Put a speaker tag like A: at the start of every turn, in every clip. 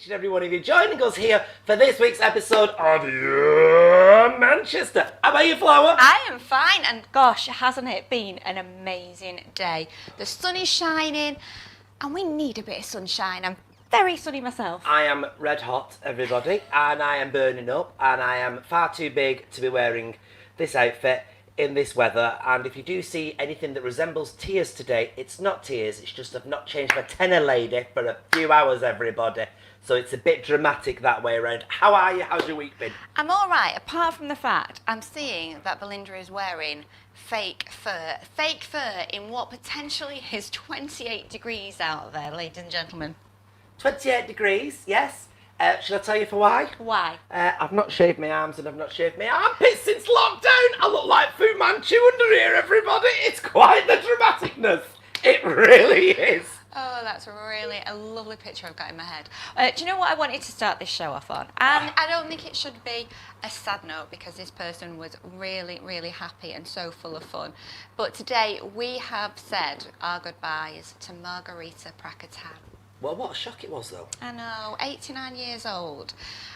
A: each and every one of you joining us here for this week's episode of Your Manchester. How about you, Flower?
B: I am fine, and gosh, hasn't it been an amazing day? The sun is shining, and we need a bit of sunshine. I'm very sunny myself.
A: I am red hot, everybody, and I am burning up, and I am far too big to be wearing this outfit in this weather. And if you do see anything that resembles tears today, it's not tears, it's just I've not changed my tenor lady for a few hours, everybody. So it's a bit dramatic that way around. How are you? How's your week been?
B: I'm all right, apart from the fact I'm seeing that Belinda is wearing fake fur. Fake fur in what potentially is 28 degrees out there, ladies and gentlemen.
A: 28 degrees, yes. Shall I tell you for why?
B: Why?
A: I've not shaved my arms and I've not shaved my armpits since lockdown. I look like Fu Manchu under here, everybody. It's quite the dramaticness. It really is.
B: Oh, that's really a lovely picture I've got in my head. Do you know what I wanted to start this show off on? And I don't think it should be a sad note because this person was really, really happy and so full of fun. But today we have said our goodbyes to Margarita Prakatan.
A: Well, what a shock it was, though.
B: I know, 89 years old,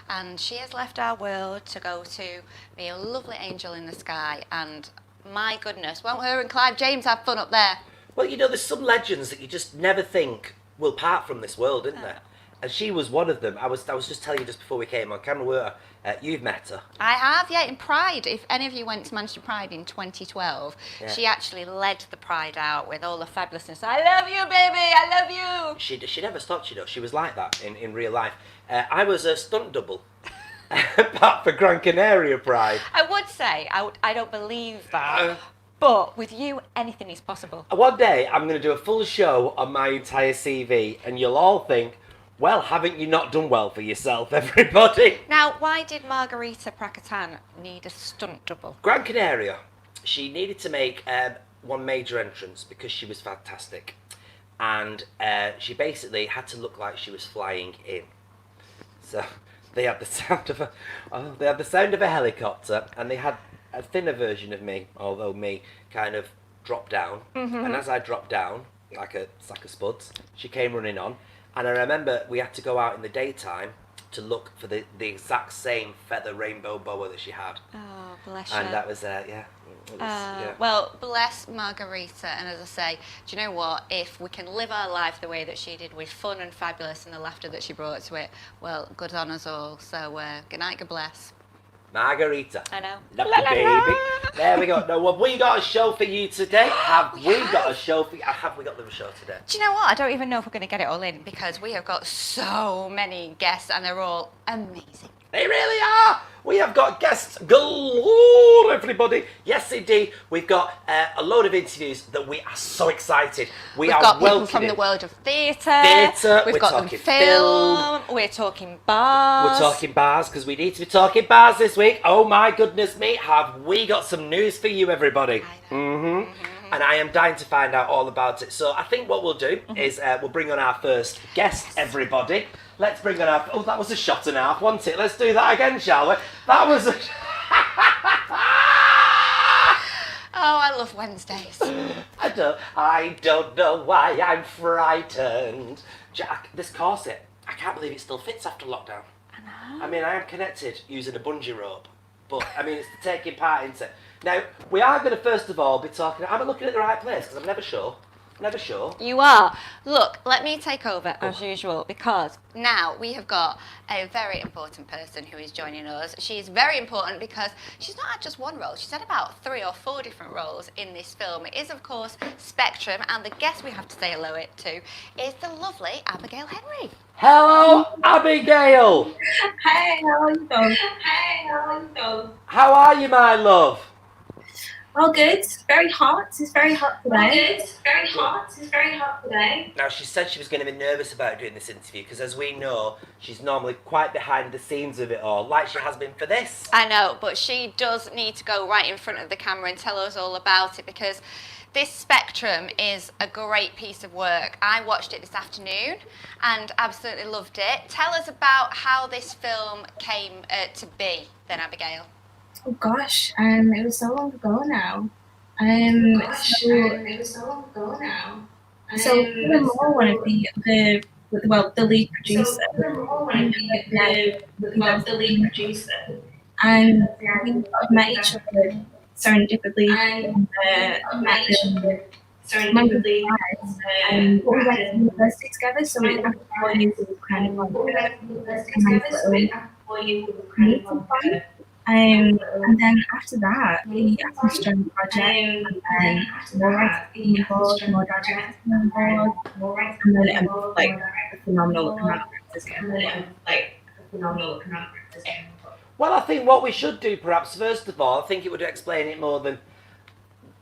B: and she has left our world to go to be a lovely angel in the sky, and my goodness, won't her and Clive James have fun up there?
A: Well, you know, there's some legends that you just never think will part from this world, isn't there? And she was one of them. I was just telling you just before we came on camera, you've met her.
B: I have, yeah, in Pride. If any of you went to Manchester Pride in 2012, she actually led the Pride out with all the fabulousness. I love you, baby, I love you.
A: She never stopped, you know. She was like that in real life. I was a stunt double, apart for Gran Canaria Pride.
B: I would say, I don't believe that. But with you, anything is possible.
A: One day, I'm going to do a full show on my entire CV, and you'll all think, well, haven't you not done well for yourself, everybody?
B: Now, why did Margarita Prakatan need a stunt double?
A: Gran Canaria, she needed to make one major entrance because she was fantastic. And she basically had to look like she was flying in. So they had the sound of a helicopter, and they had a thinner version of me, although me kind of dropped down. And as I dropped down, like a sack of spuds, she came running on. And I remember we had to go out in the daytime to look for the exact same feather rainbow boa that she had.
B: Oh, bless you.
A: And that was, yeah. It was,
B: Well, bless Margarita, and as I say, do you know what? If we can live our life the way that she did, with fun and fabulous and the laughter that she brought to it, well, good on us all. So, good night, God bless.
A: Margarita.
B: I know.
A: Love you, baby. There we go. Now, have we got a show for you today? Have we got a show for you? Have we got the show today?
B: Do you know what? I don't even know if we're going to get it all in because we have got so many guests and they're all amazing.
A: They really are. We have got guests galore, everybody. Yes, indeed. We've got a load of interviews that we are so excited.
B: We've got people from the world of theatre. We've got them film. We're talking bars.
A: We're talking bars because we need to be talking bars this week. Oh my goodness me, have we got some news for you, everybody?
B: I know.
A: And I am dying to find out all about it. So I think what we'll do is we'll bring on our first guest, everybody. Let's bring on our... Oh, that was a shot and a half, wasn't it? Let's do that again, shall we? That was a...
B: Oh, I love Wednesdays.
A: I don't know why I'm frightened. Jack, this corset, I can't believe it still fits after lockdown.
B: I know.
A: I mean, I am connected using a bungee rope. But, I mean, it's the taking part into it. Now, we are going to first of all be talking... Am I looking at the right place? Because I'm never sure. Never sure.
B: You are. Look, let me take over as usual because now we have got a very important person who is joining us. She's very important because she's not had just one role. She's had about 3 or 4 different roles in this film. It is, of course, Spectrum, and the guest we have to say hello to is the lovely Abigail Henry.
A: Hello, Abigail.
C: Hey, how are you doing? Hey, how are you doing?
A: How are you, my love?
C: Oh, good. Very hot. It's very hot today.
D: Good. Very hot. It's very hot today.
A: Now, she said she was going to be nervous about doing this interview because, as we know, she's normally quite behind the scenes of it all, like she has been for this.
B: I know, but she does need to go right in front of the camera and tell us all about it because this Spectrum is a great piece of work. I watched it this afternoon and absolutely loved it. Tell us about how this film came to be, then, Abigail.
C: Oh gosh, it was so long ago now.
D: It was so long ago now.
C: So even more one of the the lead producer.
D: The lead producer.
C: And we sort of met each other serendipitously.
D: Serendipitously.
C: And we went to university together, so after 4 years it was kind of like a nice little meeting point. And then after that, he asked me to join the project, and then more writing involved, more directing involved, and then it was like a phenomenal amount of practice getting
A: Well, I think what we should do, perhaps, first of all, I think it would explain it more than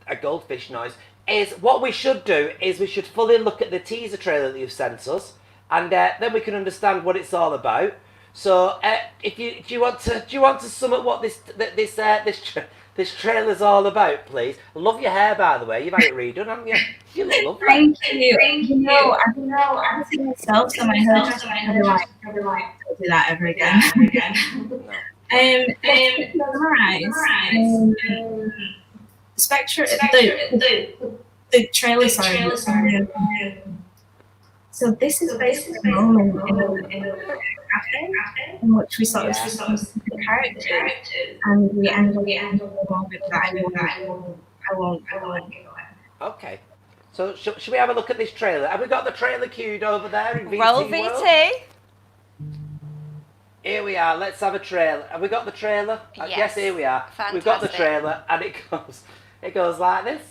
A: a goldfish noise, is what we should do is we should fully look at the teaser trailer that you've sent us, and then we can understand what it's all about. So, if do you want to sum up what this trailer's all about, please? I love your hair, by the way. You've had it redone, haven't you? You look lovely.
C: Thank you. I see myself, so my hair just never like don't do that ever again. To summarize, Spectre, the trailer, sorry. So this is basically a moment in a cafe in which we sort of see the characters, and we end up in a moment that I won't give away.
A: Okay. So should we have a look at this trailer? Have we got the trailer queued over there in VT
B: Roll
A: World?
B: VT.
A: Here we are. Let's have a trailer. Have we got the trailer? Yes, here we are.
B: Fantastic.
A: We've got the trailer, and it goes like this.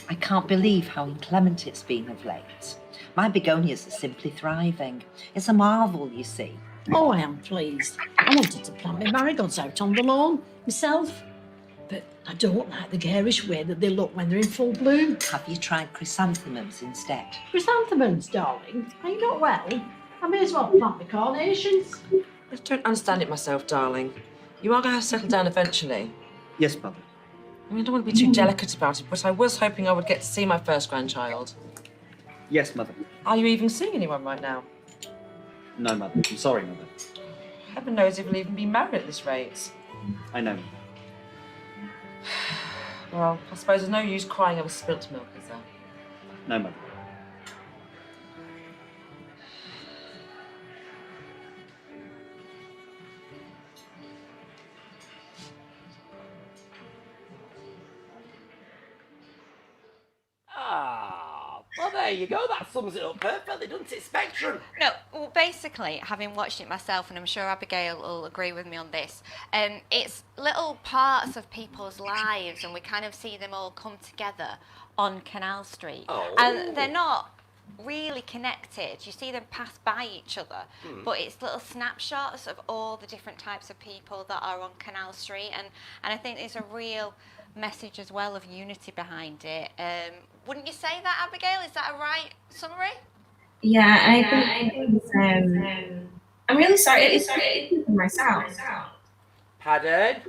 E: I can't believe how inclement it's been of late. My begonias are simply thriving. It's a marvel, you see.
F: Oh, I am pleased. I wanted to plant my marigolds out on the lawn myself, but I don't like the garish way that they look when they're in full bloom.
E: Have you tried chrysanthemums instead?
F: Chrysanthemums, darling. Are you not well? I may as well plant my carnations.
G: I don't understand it myself, darling. You are going to have to settle down eventually.
H: Yes, Mother.
G: I mean, I don't want to be too delicate about it, but I was hoping I would get to see my first grandchild.
H: Yes, Mother.
G: Are you even seeing anyone right now?
H: No, Mother. I'm sorry, Mother.
G: Heaven knows if you'll even be married at this rate.
H: I know.
G: Well, I suppose there's no use crying over spilt milk, is there?
H: No, Mother.
A: Well, there you go. That sums it up perfectly, doesn't it, Spectrum?
B: No, well, basically, having watched it myself, and I'm sure Abigail will agree with me on this, it's little parts of people's lives, and we kind of see them all come together on Canal Street.
A: Oh.
B: And they're not really connected. You see them pass by each other, but it's little snapshots of all the different types of people that are on Canal Street, and I think there's a real message as well of unity behind it. Wouldn't you say that, Abigail? Is that a right summary?
C: Yeah, I think I'm really sorry. It's for myself.
A: Pardon?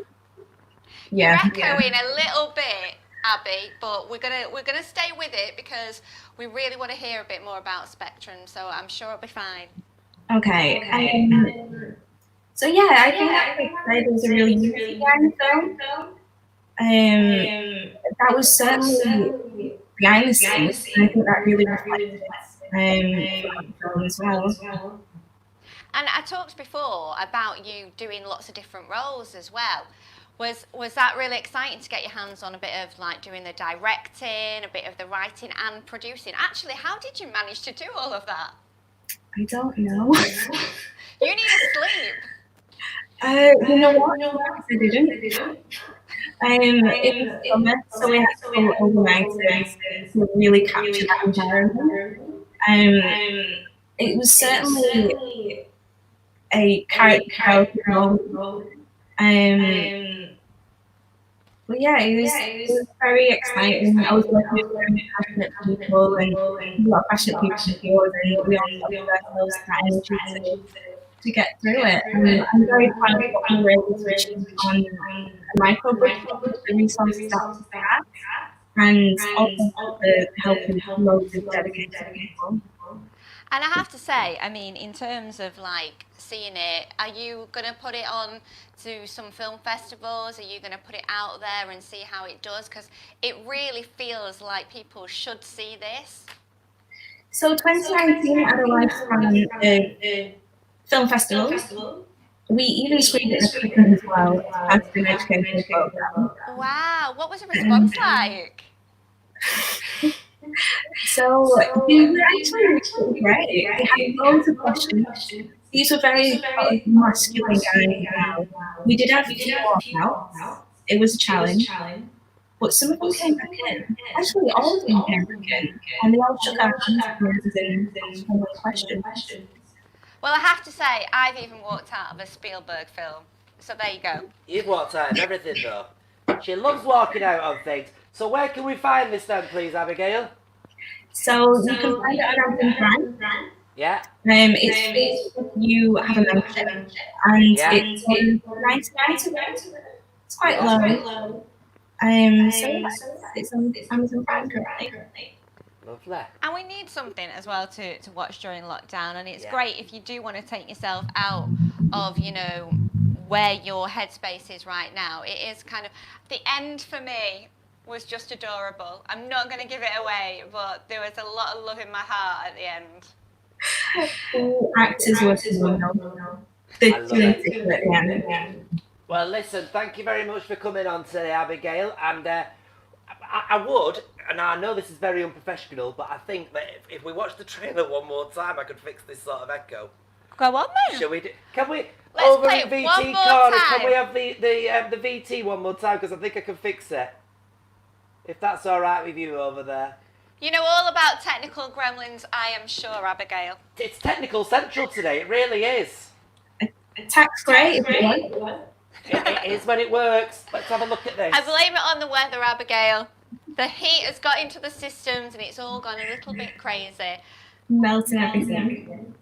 C: Yeah.
B: You're echoing a little bit, Abby, but we're gonna stay with it because we really want to hear a bit more about Spectrum. So I'm sure it'll be fine.
C: Okay. So yeah, I think there's a really unity behind the film. That was certainly behind the scenes, and I think that really reflected the film as well.
B: And I talked before about you doing lots of different roles as well. Was that really exciting to get your hands on a bit of like doing the directing, a bit of the writing and producing? Actually, how did you manage to do all of that?
C: I don't know.
B: You need a sleep.
C: You know what? I didn't. It was summer, so we had to go overnight to really capture that environment. It was certainly a character role. But yeah, it was very exciting. I was working with very passionate people and a lot of passionate people, and we all got ourselves that energy to get through it. I'm very proud of what we were able to achieve on a micro budget, the resources that we had, and also the help of loads of dedicated people.
B: And I have to say, I mean, in terms of like seeing it, are you going to put it on to some film festivals? Are you going to put it out there and see how it does? Because it really feels like people should see this.
C: So 2019 at the Lifespan Film Festival, we even screened it at Whelton as well as an educational program.
B: Wow, what was the response like?
C: So we were actually really great. We had loads of questions. These were very masculine guys now. We did have a few walkouts. It was a challenge. But some of them came back in. Actually, all of them came back in. And they all shook our hands and asked more questions.
B: Well, I have to say, I've even walked out of a Spielberg film. So there you go.
A: You've walked out of everything, though. She loves walking out on things. So where can we find this then, please, Abigail?
C: So you can find it on Amazon Prime.
A: Yeah.
C: It's free if you have a membership. And
A: Yeah.
C: it's $99. It's quite low. So yeah, it's on Amazon Prime currently.
A: Lovely.
B: And we need something as well to watch during lockdown. And it's
A: Yeah.
B: great if you do want to take yourself out of, you know, where your headspace is right now. It is kind of, the end for me was just adorable. I'm not going to give it away, but there was a lot of love in my heart at the end.
C: All actors were phenomenal. The
A: I love it.
C: theatre at the end.
A: Well, listen, thank you very much for coming on today, Abigail. And I would, and I know this is very unprofessional, but I think that if we watch the trailer one more time, I could fix this sort of echo.
B: Go on then.
A: Shall we do? Can we?
B: Let's
A: over
B: play
A: in
B: it
A: VT
B: one more
A: corner,
B: time.
A: can we have the VT one more time? Because I think I can fix it. If that's all right with you over there.
B: You know all about technical gremlins, I am sure, Abigail.
A: It's technical central today. It really is.
C: Tax great if you want.
A: It is when it works. Let's have a look at this.
B: I blame it on the weather, Abigail. The heat has got into the systems and it's all gone a little bit crazy.
C: Melting everything.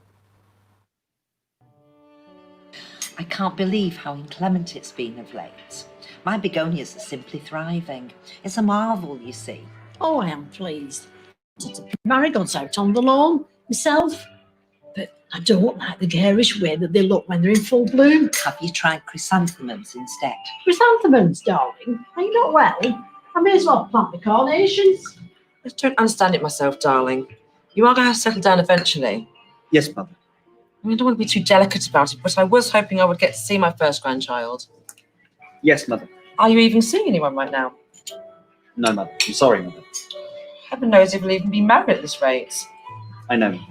E: I can't believe how inclement it's been of late. My begonias are simply thriving. It's a marvel, you see.
F: Oh, I am pleased. Marigolds out on the lawn myself, but I don't like the garish way that they look when they're in full bloom.
E: Have you tried chrysanthemums instead?
F: Chrysanthemums, darling. Are you not well? I may as well plant the carnations.
G: I don't understand it myself, darling. You are going to settle down eventually.
H: Yes, mother.
G: I mean, I don't want to be too delicate about it, but I was hoping I would get to see my first grandchild.
H: Yes, mother.
G: Are you even seeing anyone right now?
H: No, mother. I'm sorry, mother.
G: Heaven knows if we'll even be married at this rate.
H: I know, mother.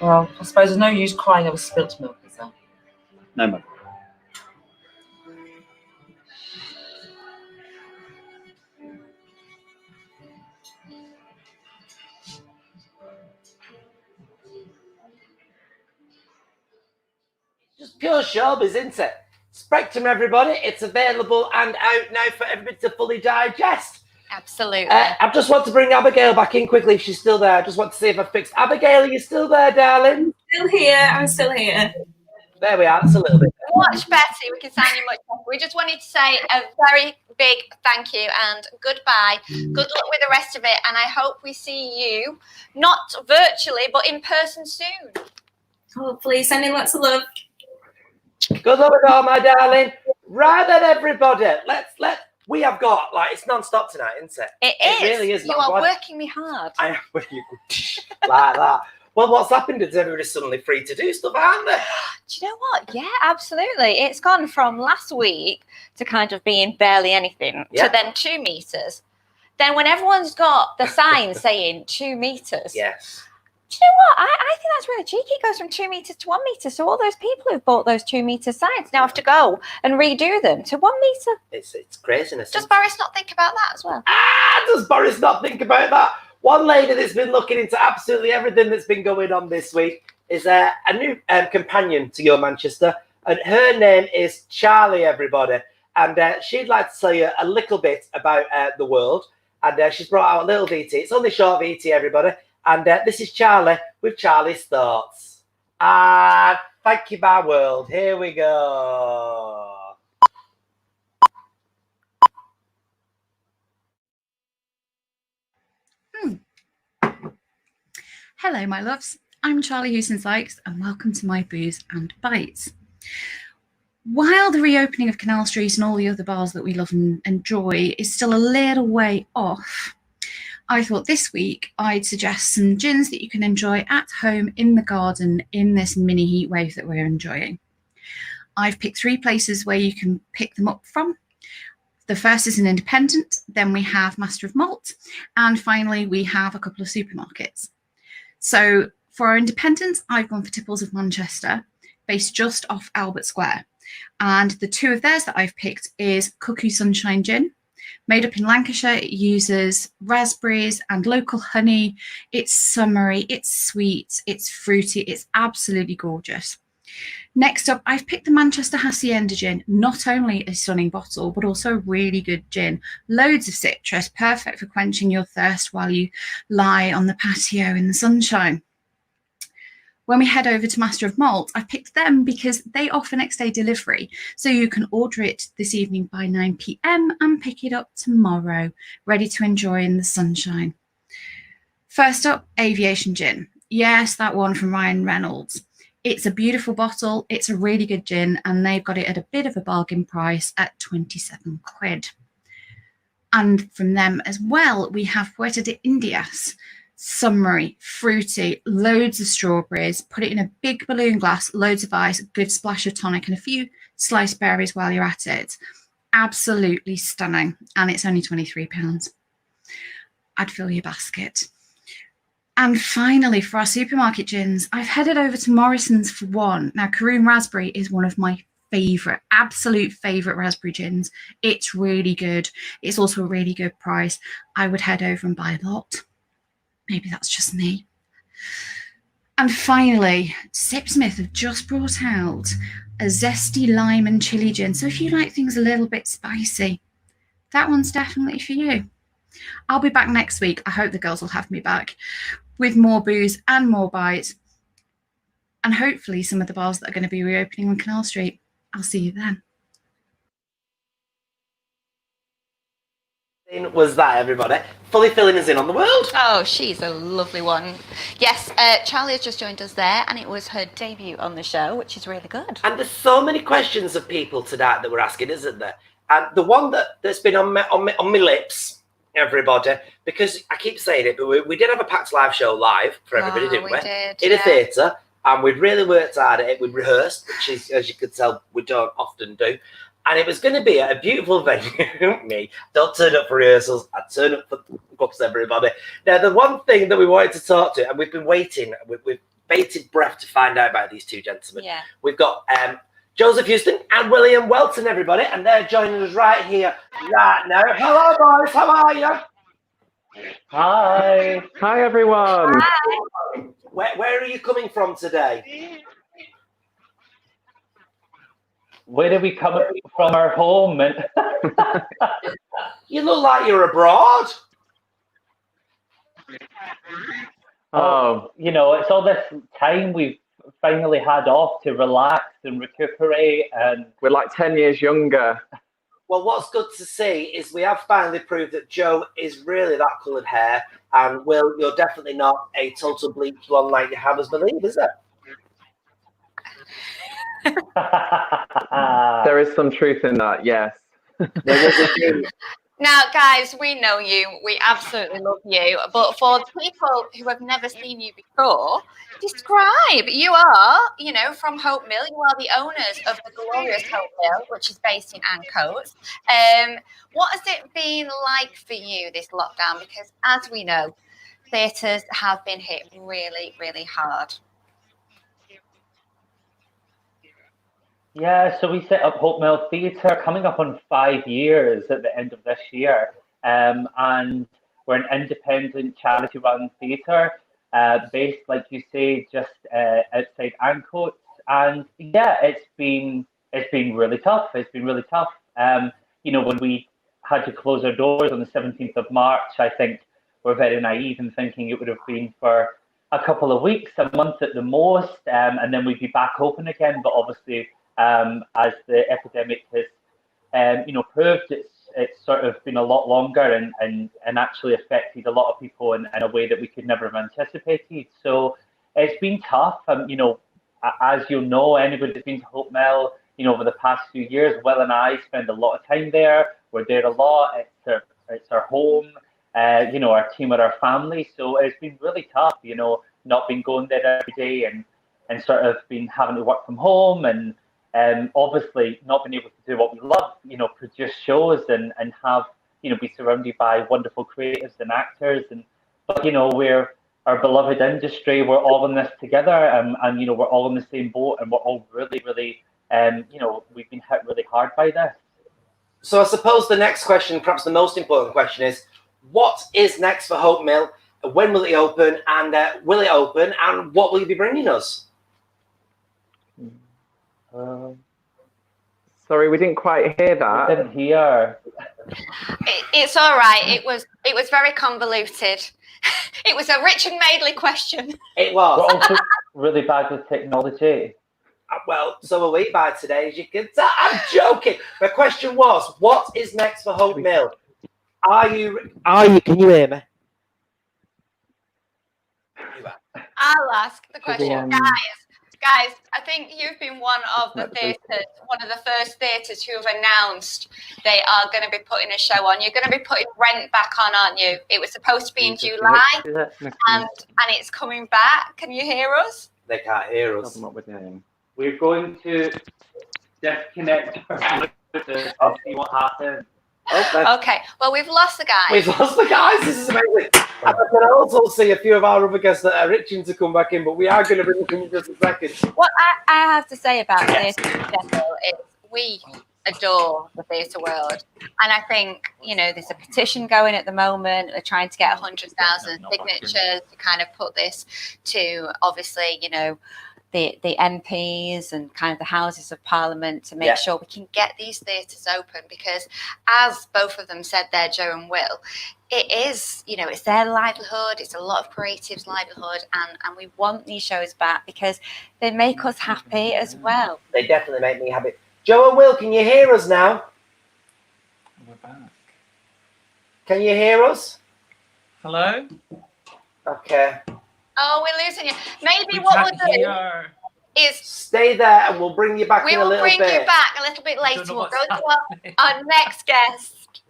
G: Well, I suppose there's no use crying over spilt milk, is there?
H: No, mother.
A: Just pure showbiz, isn't it? Spectrum, everybody. It's available and out now for everybody to fully digest.
B: Absolutely.
A: I just want to bring Abigail back in quickly if she's still there. I just want to see if I fixed. Abigail, are you still there, darling?
C: Still here. I'm still here.
A: There we are. That's a little bit.
B: Much better. We can sound you much better. We just wanted to say a very big thank you and goodbye. Good luck with the rest of it. And I hope we see you, not virtually, but in person soon.
C: Hopefully, sending lots of love.
A: Good luck with all, my darling. Right then, everybody. We have got, like, it's non-stop tonight, isn't it?
B: It is.
A: It really is.
B: You are working me hard.
A: I am working like that. Well, what's happened is everybody's suddenly free to do stuff, aren't they?
B: Do you know what? Yeah, absolutely. It's gone from last week to kind of being barely anything to then 2 meters. Then when everyone's got the sign saying 2 meters.
A: Yes.
B: Do you know what? I think that's really cheeky. It goes from 2 meters to 1 meter. So all those people who've bought those 2 meter signs now have to go and redo them to 1 meter.
A: It's craziness.
B: Does Boris not think about that as well?
A: Does Boris not think about that? One lady that's been looking into absolutely everything that's been going on this week is a new companion to Your Manchester, and her name is Charlie, everybody. And she'd like to tell you a little bit about the world. And she's brought out a little VT. It's only short VT, everybody. And this is Charlie with Charlie's Thoughts. Thank you, my world. Here we go.
I: Hello, my loves. I'm Charlie Houston-Sykes, and welcome to my Booze and Bites. While the reopening of Canal Street and all the other bars that we love and enjoy is still a little way off, I thought this week I'd suggest some gins that you can enjoy at home in the garden in this mini heat wave that we're enjoying. I've picked 3 places where you can pick them up from. The first is an independent, then we have Master of Malt, and finally we have a couple of supermarkets. So for our independents, I've gone for Tipples of Manchester, based just off Albert Square. And the 2 of theirs that I've picked is Cuckoo Sunshine Gin. Made up in Lancashire, it uses raspberries and local honey. It's summery, it's sweet, it's fruity, it's absolutely gorgeous. Next up, I've picked the Manchester Hacienda Gin. Not only a stunning bottle, but also a really good gin. Loads of citrus, perfect for quenching your thirst while you lie on the patio in the sunshine. When we head over to Master of Malt, I've picked them because they offer next day delivery. So you can order it this evening by 9 p.m. and pick it up tomorrow, ready to enjoy in the sunshine. First up, Aviation Gin. Yes, that one from Ryan Reynolds. It's a beautiful bottle, it's a really good gin, and they've got it at a bit of a bargain price at 27 quid. And from them as well, we have Puerto de Indias. Summery, fruity, loads of strawberries, put it in a big balloon glass, loads of ice, a good splash of tonic, and a few sliced berries while you're at it. Absolutely stunning, and it's only £23. I'd fill your basket. And finally, for our supermarket gins, I've headed over to Morrison's for one. Now, Caroon Raspberry is one of my absolute favourite raspberry gins. It's really good. It's also a really good price. I would head over and buy a lot. Maybe that's just me. And finally, Sipsmith have just brought out a zesty lime and chili gin. So if you like things a little bit spicy, that one's definitely for you. I'll be back next week. I hope the girls will have me back with more booze and more bites, and hopefully some of the bars that are going to be reopening on Canal Street. I'll see you then.
A: Was that, everybody? Fully filling us in on the world.
B: Oh, she's a lovely one. Yes, Charlie has just joined us there, and it was her debut on the show, which is really good.
A: And there's so many questions of people tonight that we're asking, isn't there? And the one that's been on my lips, everybody, because I keep saying it, but we did have a packed live show live for everybody, didn't we?
B: Did,
A: in a theatre, and we'd really worked hard at it. We'd rehearsed, which is, as you could tell, we don't often do. And it was going to be at a beautiful venue. Me, don't turn up for rehearsals. I turn up for books, everybody. Now, the one thing that we wanted to talk to, and we've been waiting with bated breath to find out about these 2 gentlemen.
B: Yeah.
A: We've got Joseph Houston and William Whelton, everybody, and they're joining us right here, right now. Hello, boys. How are you?
J: Hi. Hi, everyone.
B: Hi.
A: Where are you coming from today?
J: Where are we coming from? Our home. And
A: You look like you're abroad.
J: oh, you know, it's all this time we've finally had off to relax and recuperate, and we're like 10 years younger.
A: Well, what's good to see is we have finally proved that Joe is really that coloured hair, and Will, you're definitely not a total bleach blonde like you have us believe, is it?
J: There is some truth in that, yes.
B: Now, guys, we know you. We absolutely love you. But for the people who have never seen you before, describe. You are, from Hope Mill. You are the owners of the glorious Hope Mill, which is based in Ancoats. What has it been like for you, this lockdown? Because as we know, theatres have been hit really, really hard.
J: Yeah, so we set up Hope Mill Theatre coming up on 5 years at the end of this year. And we're an independent charity-run theatre based, like you say, just outside Ancoats. And yeah, it's been really tough. It's been really tough. When we had to close our doors on the 17th of March, I think we're very naive in thinking it would have been for a couple of weeks, a month at the most, and then we'd be back open again. But obviously, as the epidemic has, proved, it's sort of been a lot longer and actually affected a lot of people in a way that we could never have anticipated. So it's been tough. You know, as you'll know, anybody that's been to Hope Mill, you know, over the past few years, Will and I spend a lot of time there. We're there a lot. It's our home. You know, our team are our family. So it's been really tough, you know, not being going there every day and sort of been having to work from home and obviously not being able to do what we love, you know, produce shows and have, you know, be surrounded by wonderful creatives and actors. But, you know, we're our beloved industry, we're all in this together and, you know, we're all in the same boat and we're all really, really, you know, we've been hit really hard by this.
A: So I suppose the next question, perhaps the most important question is, what is next for Hope Mill? When will it open? And will it open? And what will you be bringing us?
K: Sorry, we didn't quite hear that.
J: We didn't hear.
B: It's all right. It was very convoluted. It was a Richard Madeley question.
A: It was.
J: We're also really bad with technology.
A: Well, so are we by today, as you can tell. I'm joking. The question was, what is next for Hope Mill? Can you hear me?
B: I'll ask the question. Guys, I think you've been one of the first theatres who have announced they are going to be putting a show on. You're going to be putting Rent back on, aren't you? It was supposed to be in July, and it's coming back. Can you hear us?
A: They can't hear us.
J: We're going to disconnect our Bluetooth and see what happens.
B: Okay, well, we've lost the guys.
A: We've lost the guys. This is amazing. And I can also see a few of our other guests that are itching to come back in, but we are going to bring them in just a second.
B: What I have to say about this in general is we adore the theatre world. And I think, you know, there's a petition going at the moment. They're trying to get 100,000 signatures to kind of put this to, obviously, you know, the MPs and kind of the Houses of Parliament to make sure we can get these theatres open, because as both of them said there, Joe and Will, it is, you know, it's their livelihood, it's a lot of creatives' livelihood, and we want these shows back because they make us happy as well.
A: They definitely make me happy. Joe and Will, can you hear us now?
L: We're back.
A: Can you hear us?
L: Hello?
A: Okay.
B: Oh, we're losing you. Maybe what we'll do is
A: stay there and we'll bring you back in a little bit.
B: We will bring you back a little bit later. We'll go to our next guest.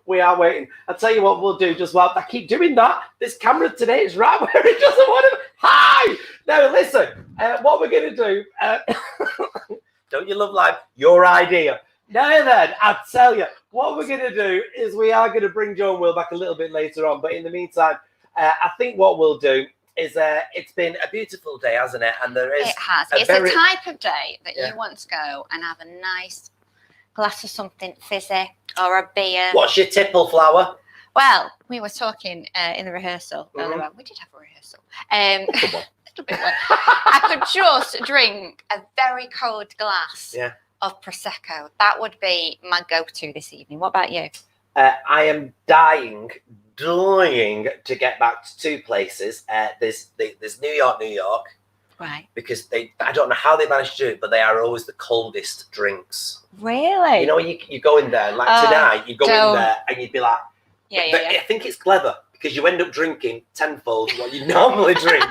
A: We are waiting. I'll tell you what we'll do. Just while I keep doing that, this camera today is right where it doesn't want to. Hi! Now, listen, what we're going to do, don't you love life? Your idea. Now then, I'll tell you, what we're going to do is we are going to bring Joe and Will back a little bit later on. But in the meantime, I think what we'll do is it's been a beautiful day, hasn't it? And there is.
B: It has. It's the type of day that you want to go and have a nice glass of something fizzy or a beer.
A: What's your tipple, Flower?
B: Well, we were talking in the rehearsal earlier on. We did have a rehearsal. A little bit. I could just drink a very cold glass of Prosecco. That would be my go-to this evening. What about you?
A: I am dying to get back to two places. There's New York.
B: Right.
A: Because I don't know how they manage to do it, but they are always the coldest drinks.
B: Really?
A: You know, when you go in there, like tonight, you go in there and you'd be like, I think it's clever because you end up drinking tenfold what you normally drink.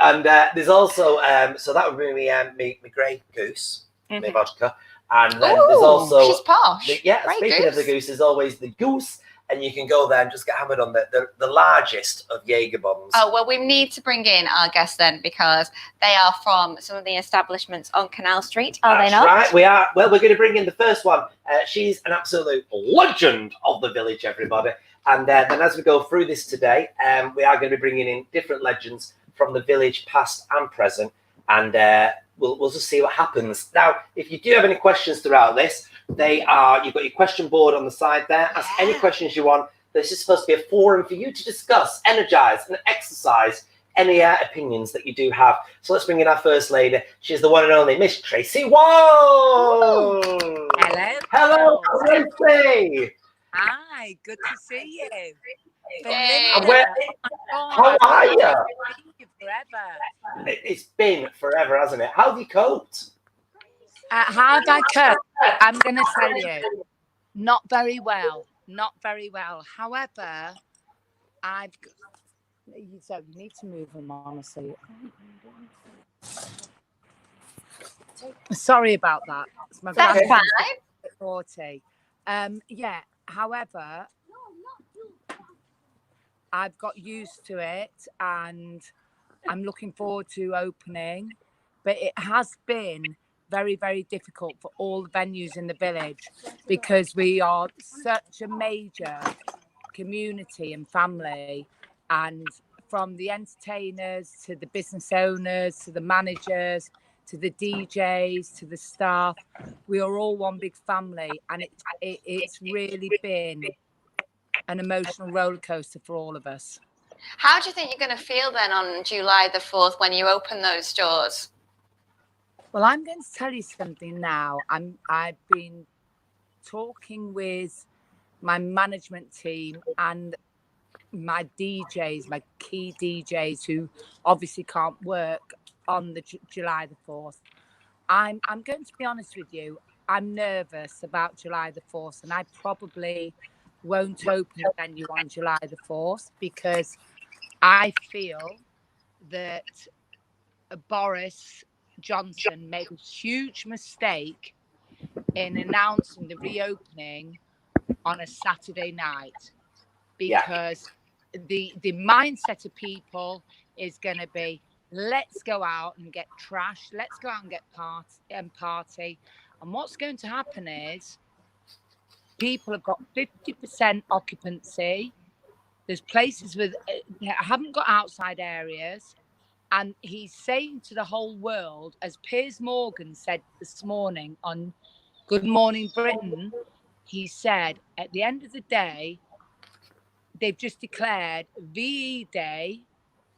A: And there's also, so that would be me Grey Goose, my vodka. And then there's also,
B: she's posh.
A: Speaking of the goose, there's always the goose. And you can go there and just get hammered on the largest of Jaeger bombs.
B: Oh, well, we need to bring in our guests then, because they are from some of the establishments on Canal Street, are they not?
A: Right, we are. Well, we're going to bring in the first one. She's an absolute legend of the village, everybody. And then as we go through this today, we are going to be bringing in different legends from the village, past and present. And we'll just see what happens. Now, if you do have any questions throughout this, you've got your question board on the side there. Ask any questions you want. This is supposed to be a forum for you to discuss, energize, and exercise any opinions that you do have. So let's bring in our first lady. She's the one and only Miss Tracy Walsh.
M: Hello.
A: Hello, Tracy.
M: Hi, good to see you.
A: How are you?
M: Forever.
A: It's been forever, hasn't it? How have you coped?
M: How have I coped? I'm going to tell you. Not very well. Not very well. However, so you need to move them, honestly. Sorry about that. It's my
B: That's
M: granddad's
B: fine.
M: at 40. Yeah. However, I've got used to it, and I'm looking forward to opening. But it has been very, very difficult for all the venues in the village because we are such a major community and family, and from the entertainers to the business owners to the managers to the DJs to the staff, we are all one big family, and it's really been an emotional roller coaster for all of us.
B: How do you think you're going to feel then on July the 4th when you open those doors?
M: Well, I'm going to tell you something now. I've been talking with my management team and my DJs, my key DJs who obviously can't work on the July the 4th. I'm going to be honest with you. I'm nervous about July the 4th, and I probably won't open the venue on July the 4th because I feel that Boris Johnson made a huge mistake in announcing the reopening on a Saturday night, because the mindset of people is going to be, let's go out and get trash, let's go out and get party. And what's going to happen is people have got 50% occupancy. There's places with haven't got outside areas. And he's saying to the whole world, as Piers Morgan said this morning on Good Morning Britain, he said, at the end of the day, they've just declared VE Day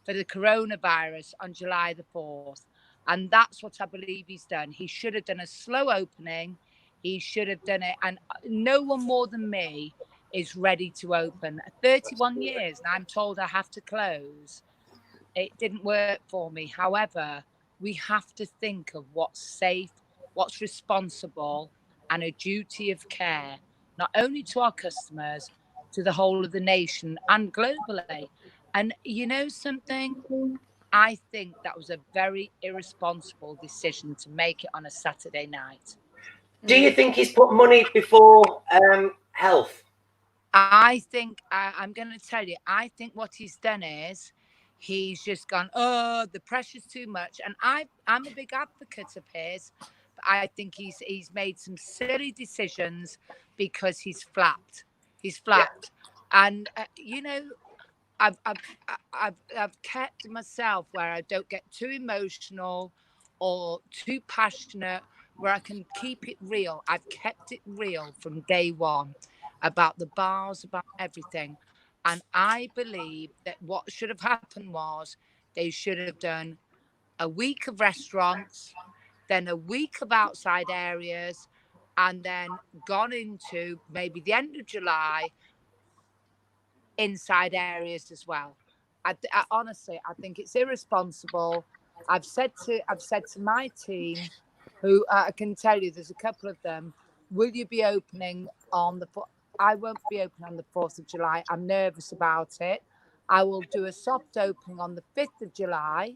M: for the coronavirus on July the 4th. And that's what I believe he's done. He should have done a slow opening. He should have done it. And no one more than me is ready to open. 31 years, and I'm told I have to close. It didn't work for me. However, we have to think of what's safe, what's responsible, and a duty of care, not only to our customers, to the whole of the nation and globally. And you know something? I think that was a very irresponsible decision to make it on a Saturday night.
A: Do you think he's put money before health?
M: I think, I'm going to tell you, I think what he's done is he's just gone, oh, the pressure's too much. And I'm a big advocate of his, but I think he's made some silly decisions because he's flapped. He's flapped. Yeah. And, you know, I've kept myself where I don't get too emotional or too passionate, where I can keep it real. I've kept it real from day one about the bars, about everything. And I believe that what should have happened was they should have done a week of restaurants, then a week of outside areas, and then gone into maybe the end of July inside areas as well. I honestly, I think it's irresponsible. I've said to my team, who I can tell you, there's a couple of them. Will you be opening on the? I won't be open on the 4th of July. I'm nervous about it. I will do a soft opening on the 5th of July,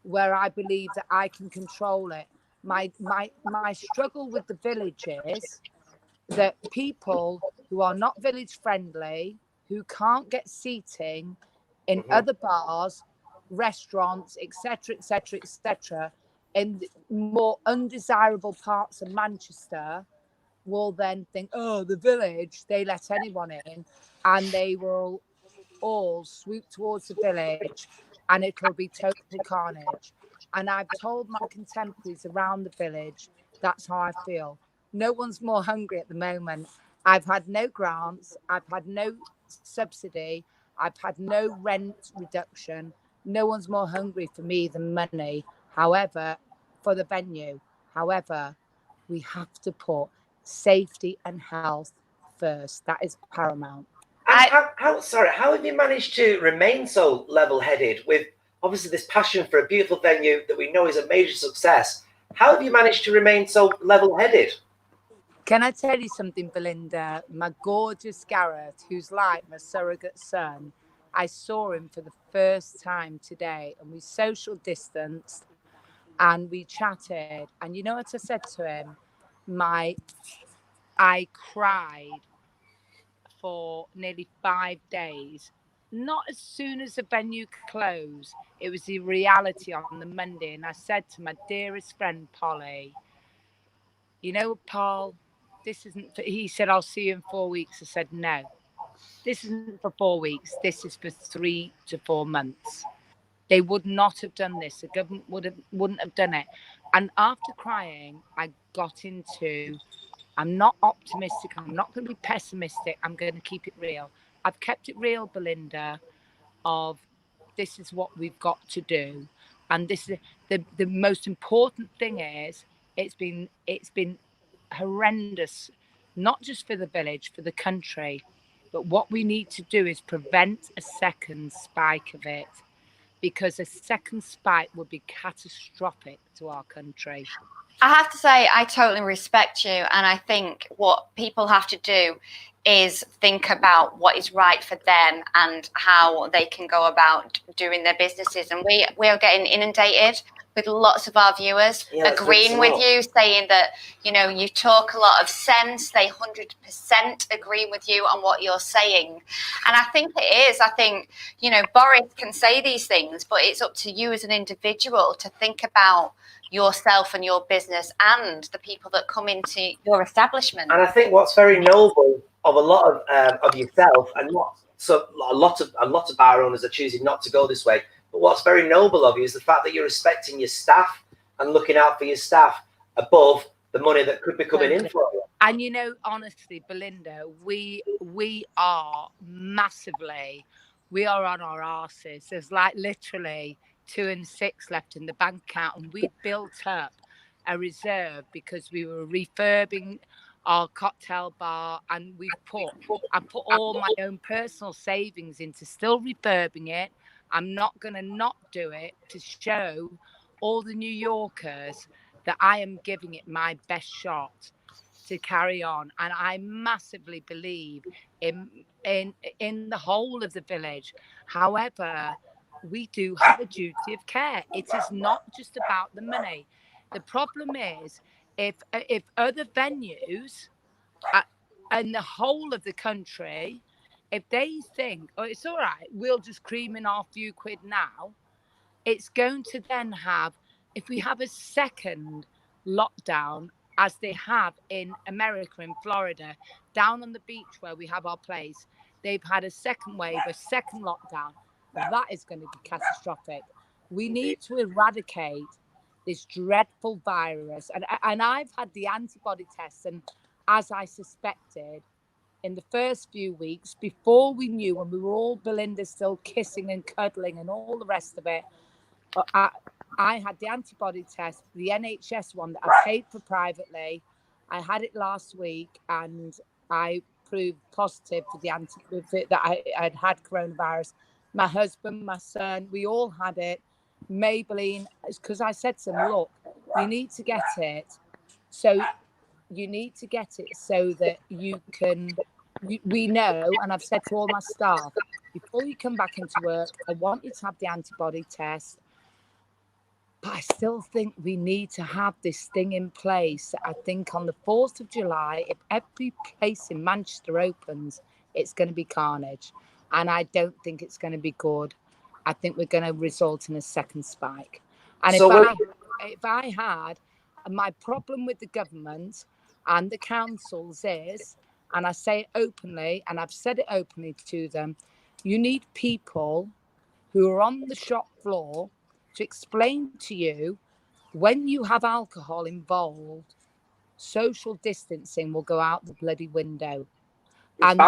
M: where I believe that I can control it. My struggle with the village is that people who are not village friendly, who can't get seating in other bars, restaurants, etc., etc., etc., in more undesirable parts of Manchester, will then think, oh, the village, they let anyone in, and they will all swoop towards the village, and it'll be total carnage. And I've told my contemporaries around the village, that's how I feel. No one's more hungry at the moment. I've had no grants, I've had no subsidy, I've had no rent reduction. No one's more hungry for me than money. However, for the venue, however, we have to put safety and health first. That is paramount.
A: And how have you managed to remain so level-headed with obviously this passion for a beautiful venue that we know is a major success? How have you managed to remain so level-headed?
M: Can I tell you something, Belinda? My gorgeous Gareth, who's like my surrogate son, I saw him for the first time today, and we social distanced and we chatted. And you know what I said to him? I cried for nearly 5 days. Not as soon as the venue closed. It was the reality on the Monday. And I said to my dearest friend, Polly, you know, Paul, this isn't for, he said, I'll see you in 4 weeks. I said, no, this isn't for 4 weeks. This is for 3 to 4 months. They would not have done this. The government wouldn't have done it. And after crying, I got into, I'm not optimistic. I'm not going to be pessimistic. I'm going to keep it real. I've kept it real, Belinda, of this is what we've got to do. And this is the most important thing is it's been horrendous, not just for the village, for the country. But what we need to do is prevent a second spike of it, because a second spike would be catastrophic to our country.
B: I have to say, I totally respect you. And I think what people have to do is think about what is right for them and how they can go about doing their businesses. And we are getting inundated with lots of our viewers agreeing with you, saying that, you know, you talk a lot of sense. They 100% agree with you on what you're saying. And I think it is. I think, you know, Boris can say these things, but it's up to you as an individual to think about yourself and your business and the people that come into your establishment.
A: And I think what's very noble of a lot of yourself, and not so a lot of bar owners are choosing not to go this way. But what's very noble of you is the fact that you're respecting your staff and looking out for your staff above the money that could be coming in for you.
M: And you know, honestly, Belinda, we are massively, we are on our arses. There's like literally 2 and 6 left in the bank account, and we built up a reserve because we were refurbing our cocktail bar, and I put all my own personal savings into still refurbing it. I'm not going to not do it to show all the New Yorkers that I am giving it my best shot to carry on. And I massively believe in the whole of the village. However, we do have a duty of care. It is not just about the money. The problem is if other venues in the whole of the country, if they think, oh, it's all right, we'll just cream in our few quid now, it's going to then have, if we have a second lockdown, as they have in America, in Florida, down on the beach where we have our place, they've had a second wave, a second lockdown. That is going to be catastrophic. We need to eradicate this dreadful virus. And I've had the antibody tests, and as I suspected, in the first few weeks, before we knew, when we were all, Belinda, still kissing and cuddling and all the rest of it, I had the antibody test, the NHS one that I paid for privately. I had it last week, and I proved positive for the that I had coronavirus. My husband, my son, we all had it. Maybelline, because I said to them, look, you need to get it. So you need to get it so that you can, we know, and I've said to all my staff, before you come back into work, I want you to have the antibody test. But I still think we need to have this thing in place. I think on the 4th of July, if every place in Manchester opens, it's going to be carnage. And I don't think it's going to be good. I think we're going to result in a second spike. And
A: So
M: if I had, my problem with the government and the councils is, and I say it openly, and I've said it openly to them, you need people who are on the shop floor to explain to you, when you have alcohol involved, social distancing will go out the bloody window. And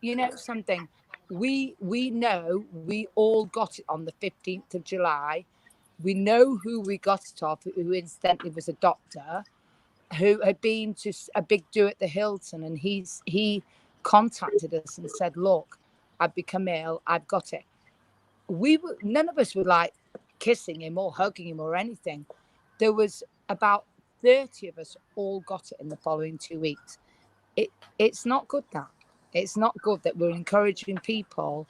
M: you know something, we know we all got it on the 15th of July. We know who we got it off, who incidentally was a doctor who had been to a big do at the Whelton, and he contacted us and said, look, I've become ill, I've got it. None of us were like kissing him or hugging him or anything. There was about 30 of us all got it in the following 2 weeks. It's not good that. It's not good that we're encouraging people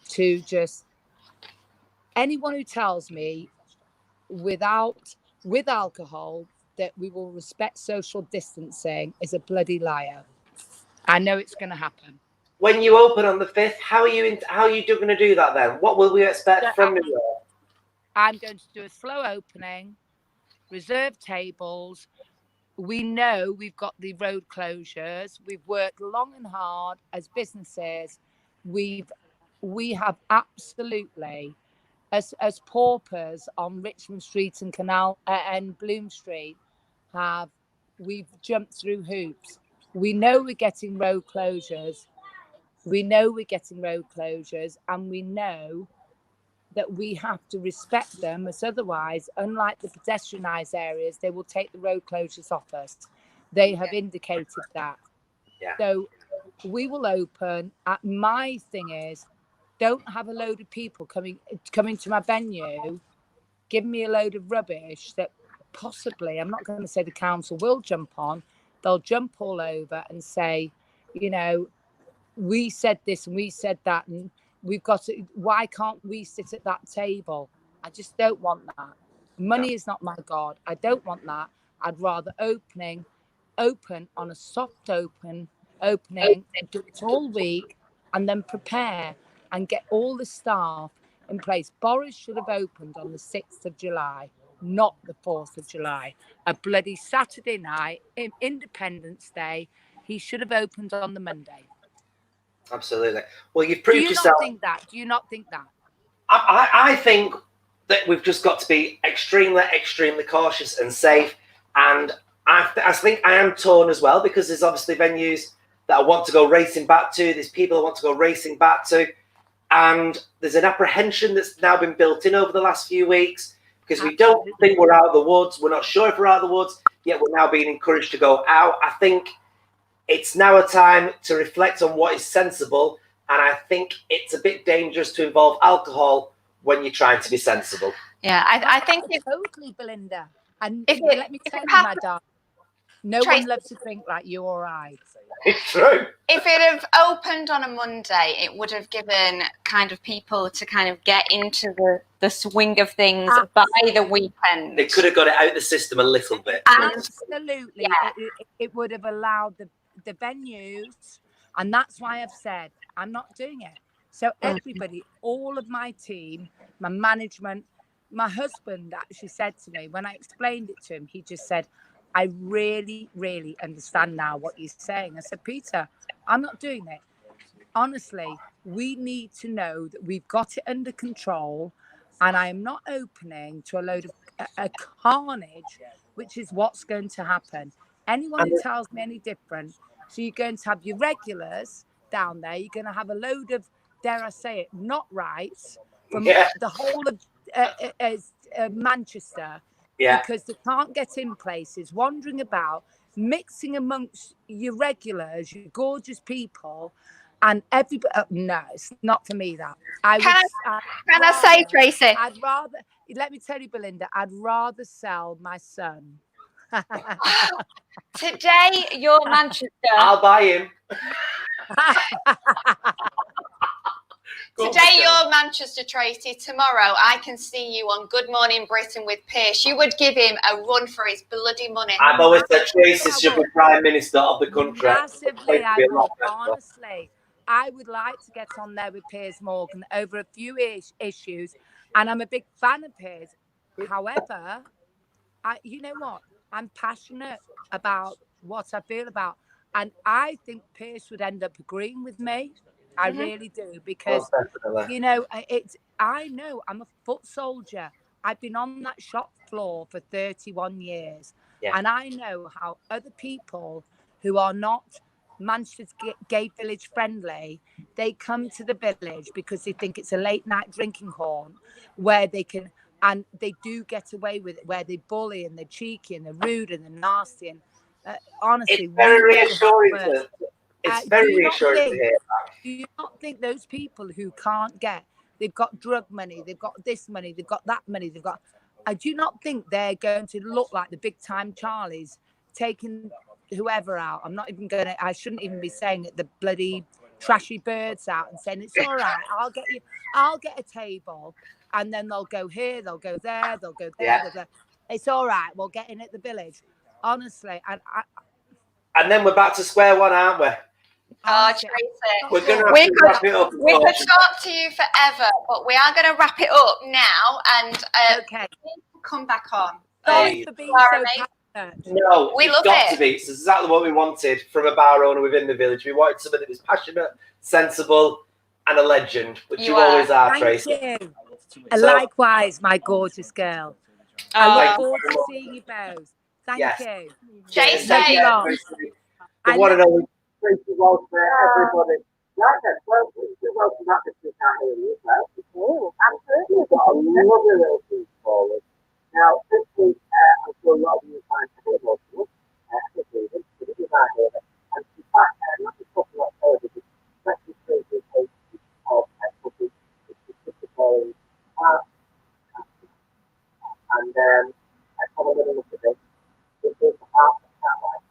M: to just, anyone who tells me with alcohol that we will respect social distancing is a bloody liar. I know it's going to happen.
A: When you open on the 5th, how are you going to do that then? What will we expect from you?
M: I'm going to do a slow opening, reserve tables. We know we've got the road closures. We've worked long and hard as businesses. We have absolutely, as paupers on Richmond Street and Canal and Bloom Street, we've jumped through hoops. We know we're getting road closures. And we know that we have to respect them, as otherwise, unlike the pedestrianised areas, they will take the road closures off us. They have indicated that.
A: Yeah.
M: So we will open. My thing is, don't have a load of people coming to my venue, giving me a load of rubbish that possibly, I'm not going to say the council will jump on, they'll jump all over and say, you know, we said this and we said that, and we've got to, why can't we sit at that table? I just don't want that. Money is not my God. I don't want that. I'd rather open on a soft opening, do it all week, and then prepare and get all the staff in place. Boris should have opened on the 6th of July, not the 4th of July. A bloody Saturday night, Independence Day. He should have opened on the Monday.
A: Absolutely. Well, you've proved yourself.
M: Do you not think that?
A: I think that we've just got to be extremely, extremely cautious and safe. And I think I am torn as well, because there's obviously venues that I want to go racing back to. There's people I want to go racing back to. And there's an apprehension that's now been built in over the last few weeks, because we don't think we're out of the woods. We're not sure if we're out of the woods, yet we're now being encouraged to go out. I think it's now a time to reflect on what is sensible, and I think it's a bit dangerous to involve alcohol when you're trying to be sensible.
B: Yeah, I think
M: totally, Belinda. And
B: let
M: me tell you, my darling, no one loves to drink like you or I.
A: It's true.
B: If it have opened on a Monday, it would have given kind of people to kind of get into the swing of things by the weekend.
A: They could have got it out of the system a little bit.
M: Absolutely.
B: Yeah.
M: It would have allowed the venues, and that's why I've said I'm not doing it. So everybody, all of my team, my management, my husband actually said to me, when I explained it to him, he just said, I really, really understand now what you're saying. I said, Peter, I'm not doing it. Honestly, we need to know that we've got it under control, and I am not opening to a load of a carnage, which is what's going to happen. Anyone who tells me any different, so you're going to have your regulars down there, you're going to have a load of, dare I say it, not rights from the whole of Manchester, because they can't get in places, wandering about, mixing amongst your regulars, your gorgeous people, and everybody. No, it's not for me. That
B: Can I say, Tracy?
M: I'd rather, let me tell you, Belinda, I'd rather sell my son.
B: Today, you're Manchester.
A: I'll buy him.
B: Today you're Manchester, Tracy. Tomorrow I can see you on Good Morning Britain with Pierce. You would give him a run for his bloody money.
A: I've always said Tracy should be Prime Minister of the country.
M: Massively, I would, honestly. I would like to get on there with Piers Morgan over a few issues, and I'm a big fan of Piers. However, you know what? I'm passionate about what I feel about, and I think Piers would end up agreeing with me. I really do, because you know, I know I'm a foot soldier. I've been on that shop floor for 31 years, and I know how other people who are not Manchester's gay village friendly, they come to the village because they think it's a late night drinking hall where they can, and they do get away with it, where they bully and they're cheeky and they're rude and they're nasty, and honestly,
A: it's very reassuring to hear.
M: Do you not think those people who can't get, they've got drug money, they've got this money, they've got that money, they've got, I do not think they're going to look like the big time Charlies taking whoever out. I'm not even going to, I shouldn't even be saying it, the bloody trashy birds out and saying, it's all right, I'll get a table. And then they'll go here, they'll go there, they'll go there, they'll go there. It's all right, we'll get in at the village. Honestly.
A: And then we're back to square one, aren't we?
B: Oh, Tracy.
A: We're going to have to wrap it up.
B: We could talk to you forever, but we are going to wrap it up now and come back on.
M: Sorry for being so passionate.
A: No,
B: we love
A: got
B: it.
A: to be. It's exactly what we wanted from a bar owner within the village. We wanted somebody that was passionate, sensible, and a legend, which you always are, Tracy.
M: Thank you. Likewise, my gorgeous girl. I look forward to seeing you both. Thank you.
B: Tracy.
A: The one and only Tracy Walsh for everybody. Like that, well, you're welcome back to the family as well. Oh, absolutely. We've got a lovely little piece forward. Now, this week, I'm sure a lot of you find to hear about it. This evening, but it is our here. And in fact, not just talking about her, but especially Tracy's case of cooking, which is just a very and I come a little look at this. This is half of that life.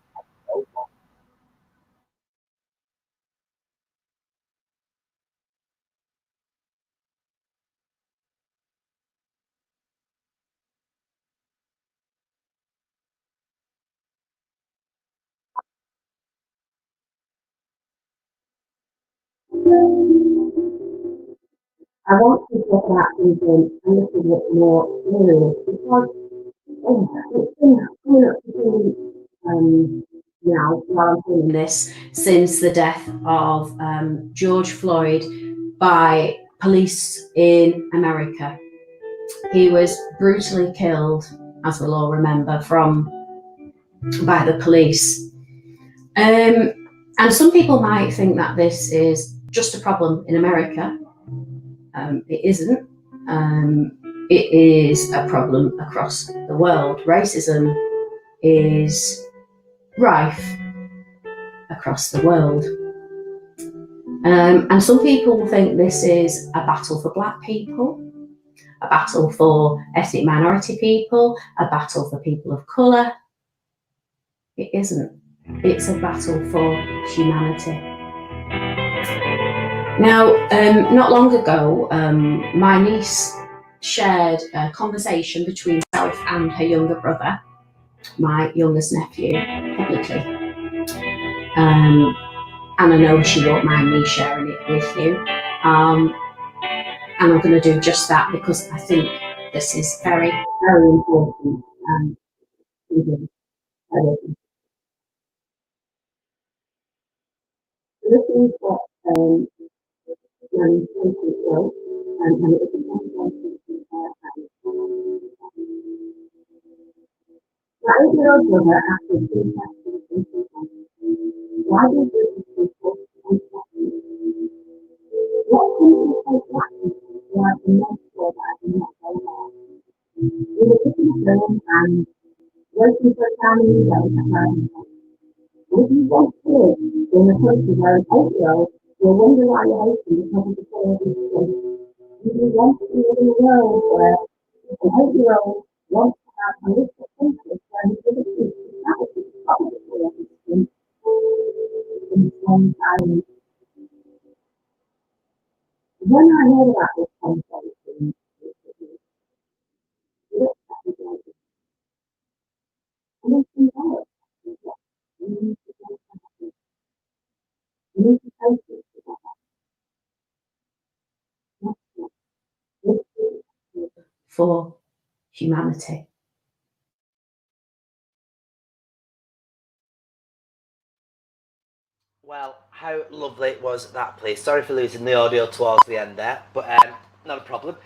A: I want to talk about something a little bit more serious because it's been coming up to now while I'm filming this since the death of George Floyd by police in America. He was brutally killed, as we'll all remember, by the police. And some people might think that this is just a problem in America. It isn't. It is a problem across the world. Racism is rife across the world. And some people think this is a battle for black people, a battle for ethnic minority people, a battle for people of colour. It isn't. It's a battle for humanity. Now, not long ago, my niece shared a conversation between herself and her younger brother, my youngest nephew, publicly. And I know she won't mind me sharing it with you. And I'm going to do just that because I think this is very, very important. This is what and it was my 8-year-old brother asked me two questions. Why do British people what can you say black people who are in not sure that I can not go there? We were looking at them and working for a family that was at home. Would you want to live in a country where an 8-year-old will wonder why you're hating because of the colour of his skin? Do you want to live in a world where an 8-year-old wants to have a little country where he doesn't see society because of the colour of his skin in some island? When I heard about this conversation, it looked at me like this. And it's embarrassed. We need to go back. We need to face it together. For humanity. Well, how lovely was that, please? Sorry for losing the audio towards the end there, but not a problem.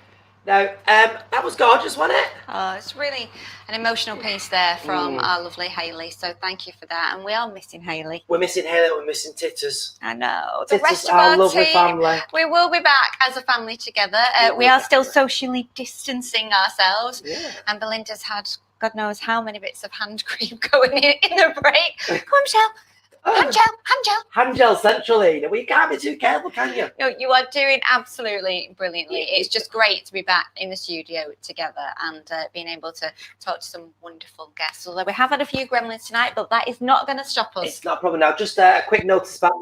A: Now, that was gorgeous, wasn't it?
B: Oh, it's really an emotional piece there from our lovely Hayley, so thank you for that. And we are missing Hayley.
A: We're missing Hayley, we're missing Titters.
B: I know.
A: The rest of our lovely team, family.
B: We will be back as a family together. We are still socially distancing ourselves. Yeah. And Belinda's had God knows how many bits of hand cream going in the break. Come on, Shel. Hand
A: gel centrally. Well, you can't be too careful, can you?
B: No, you are doing absolutely brilliantly. It's just great to be back in the studio together and being able to talk to some wonderful guests. Although we have had a few gremlins tonight, but that is not going to stop us.
A: It's not a problem now. Just a quick notice about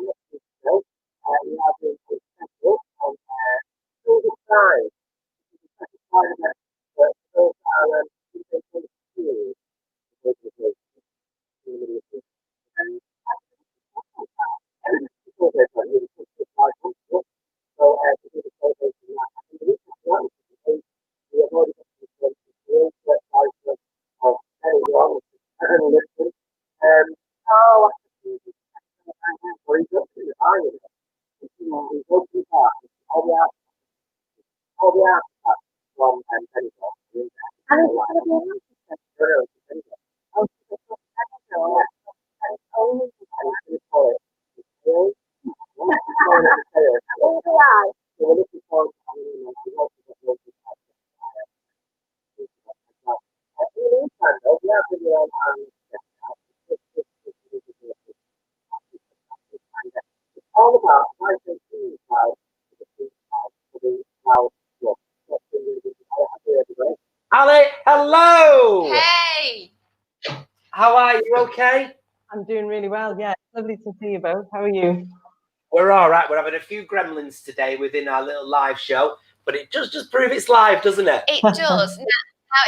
A: Ali, hello!
B: Hey!
A: How are you? Okay?
N: I'm doing really well, yeah. Lovely to see you both. How are you?
A: We're all right. We're having a few gremlins today within our little live show, but it does just prove it's live, doesn't it?
B: It does. Now,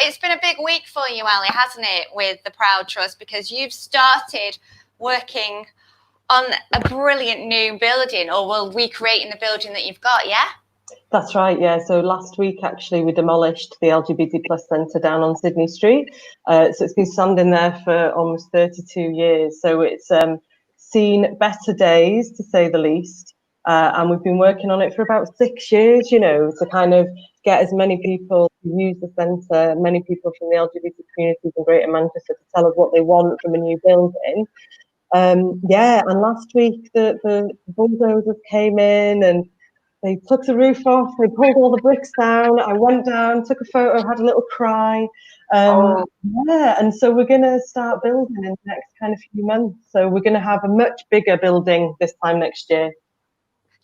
B: it's been a big week for you, Ali, hasn't it, with the Proud Trust, because you've started working on a brilliant new building, or well, recreating the building that you've got, yeah?
N: That's right, yeah. So last week, actually, we demolished the LGBT plus centre down on Sydney Street. So it's been standing there for almost 32 years. So it's seen better days, to say the least. And we've been working on it for about 6 years, you know, to kind of get as many people to use the centre, many people from the LGBT communities in Greater Manchester to tell us what they want from a new building. Yeah, and last week the bulldozers came in and they took the roof off, they pulled all the bricks down. I went down, took a photo, had a little cry. Yeah, and so we're going to start building in the next kind of few months. So we're going to have a much bigger building this time next year.